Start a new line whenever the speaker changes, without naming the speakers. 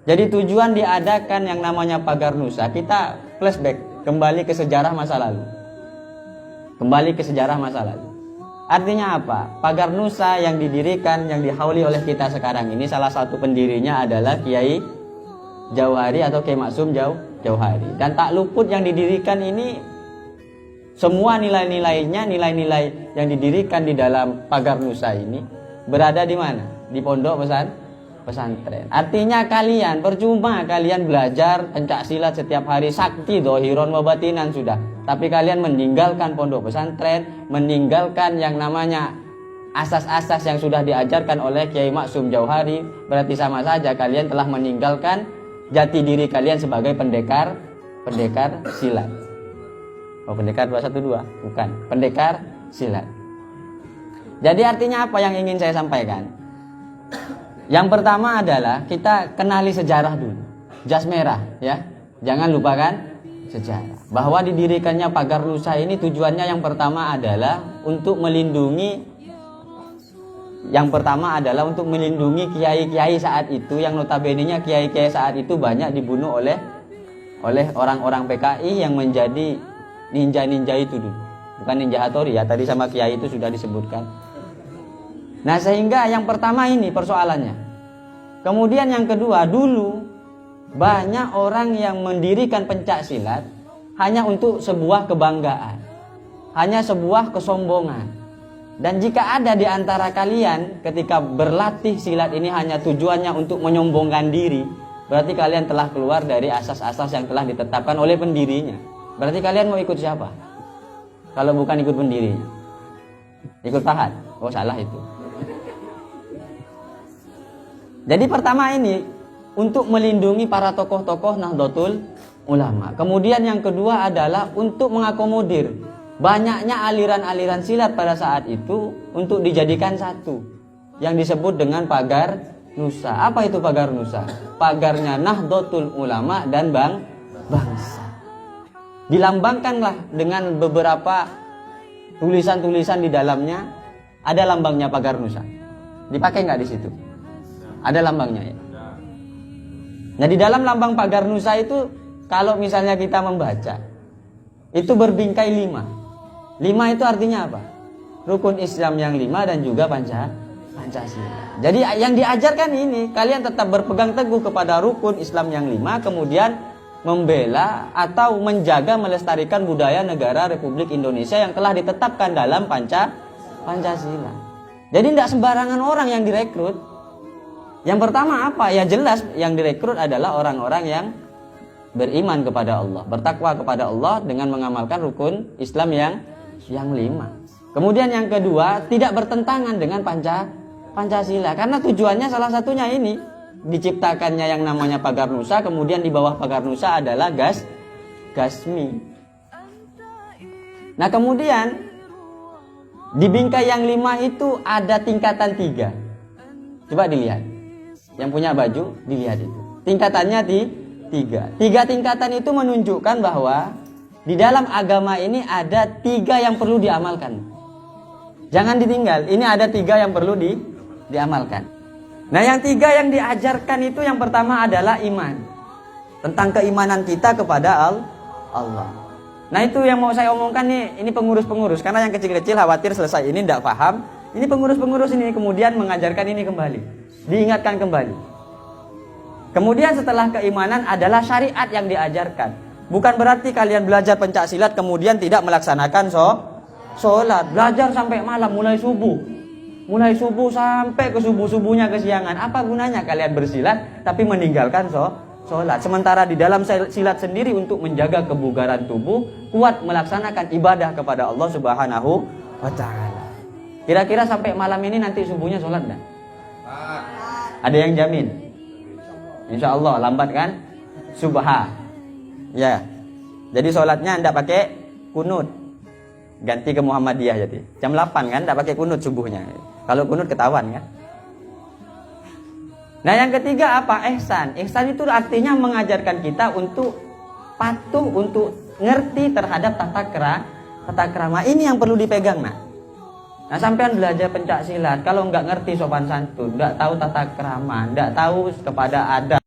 Jadi tujuan diadakan yang namanya Pagar Nusa, kita flashback, kembali ke sejarah masa lalu. Kembali ke sejarah masa lalu. Artinya apa? Pagar Nusa yang didirikan, yang dihauli oleh kita sekarang ini, salah satu pendirinya adalah Kiai Jauhari atau Kiai Maksum Jauhari. Dan tak luput yang didirikan ini, semua nilai-nilainya, nilai-nilai yang didirikan di dalam Pagar Nusa ini berada di mana? Di pondok pesantren. Artinya kalian, percuma kalian belajar pencak silat setiap hari, sakti dohiron wabatinan sudah, tapi kalian meninggalkan pondok pesantren, meninggalkan yang namanya asas-asas yang sudah diajarkan oleh Kiai Maksum Jauhari, berarti sama saja kalian telah meninggalkan jati diri kalian sebagai pendekar silat. Oh, pendekar 212? Bukan, pendekar silat. Jadi artinya apa yang ingin saya sampaikan? Yang pertama adalah kita kenali sejarah dulu. Jas merah ya. Jangan lupakan sejarah. Bahwa didirikannya Pagar Nusa ini tujuannya yang pertama adalah untuk melindungi kiai-kiai saat itu, yang notabene-nya kiai-kiai saat itu banyak dibunuh oleh orang-orang PKI yang menjadi ninja-ninja itu dulu. Bukan ninja Hattori ya, tadi sama kiai itu sudah disebutkan. Nah, sehingga yang pertama ini persoalannya. Kemudian yang kedua, dulu banyak orang yang mendirikan pencak silat hanya untuk sebuah kebanggaan, hanya sebuah kesombongan. Dan jika ada di antara kalian ketika berlatih silat ini hanya tujuannya untuk menyombongkan diri, berarti kalian telah keluar dari asas-asas yang telah ditetapkan oleh pendirinya. Berarti kalian mau ikut siapa? Kalau bukan ikut pendirinya, ikut Fahad. Oh, salah itu. Jadi pertama ini untuk melindungi para tokoh-tokoh Nahdlatul Ulama. Kemudian yang kedua adalah untuk mengakomodir banyaknya aliran-aliran silat pada saat itu untuk dijadikan satu yang disebut dengan Pagar Nusa. Apa itu Pagar Nusa? Pagarnya Nahdlatul Ulama dan bangsa. Dilambangkanlah dengan beberapa tulisan-tulisan di dalamnya. Ada lambangnya Pagar Nusa. Dipakai nggak di situ? Ada lambangnya ya. Nah, di dalam lambang Pagar Nusa itu kalau misalnya kita membaca, itu berbingkai 5. 5 itu artinya apa? Rukun Islam yang 5 dan juga Pancasila. Jadi yang diajarkan ini, kalian tetap berpegang teguh kepada rukun Islam yang 5, kemudian membela atau menjaga melestarikan budaya negara Republik Indonesia yang telah ditetapkan dalam Pancasila. Jadi tidak sembarangan orang yang direkrut. Yang pertama apa? Ya jelas yang direkrut adalah orang-orang yang beriman kepada Allah, bertakwa kepada Allah dengan mengamalkan rukun Islam yang 5. Kemudian yang kedua, tidak bertentangan dengan Pancasila, karena tujuannya salah satunya ini, diciptakannya yang namanya Pagar Nusa, kemudian di bawah Pagar Nusa adalah Gasmi. Nah, kemudian di bingkai yang 5 itu ada tingkatan 3. Coba dilihat. Yang punya baju dilihat itu. Tingkatannya 3. 3 tingkatan itu menunjukkan bahwa di dalam agama ini ada 3 yang perlu diamalkan. Jangan ditinggal. Ini ada 3 yang perlu diamalkan. Nah, yang 3 yang diajarkan itu yang pertama adalah iman. Tentang keimanan kita kepada Allah. Nah, itu yang mau saya omongkan nih. Ini pengurus-pengurus. Karena yang kecil-kecil khawatir selesai ini tidak paham. Ini pengurus-pengurus ini kemudian mengajarkan ini kembali. Diingatkan kembali. Kemudian setelah keimanan adalah syariat yang diajarkan. Bukan berarti kalian belajar pencak silat kemudian tidak melaksanakan sholat. Belajar sampai malam, mulai subuh sampai ke subuh-subuhnya kesiangan. Apa gunanya kalian bersilat tapi meninggalkan sholat? Sementara di dalam silat sendiri untuk menjaga kebugaran tubuh, kuat melaksanakan ibadah kepada Allah Subhanahu wa ta'ala. Kira-kira sampai malam ini nanti subuhnya sholat enggak? Ada yang jamin? Insya Allah lambat kan? Subha. Ya. Jadi sholatnya enggak pakai kunut. Ganti ke Muhammadiyah jadi. Jam 8 kan enggak pakai kunut subuhnya. Kalau kunut ketahuan kan? Nah, yang ketiga apa? Ihsan. Ihsan itu artinya mengajarkan kita untuk patuh, untuk ngerti terhadap tata krama. Ini yang perlu dipegang, Nah, sampean belajar pencak silat, kalau nggak ngerti sopan santun, nggak tahu tata krama, nggak tahu kepada adab,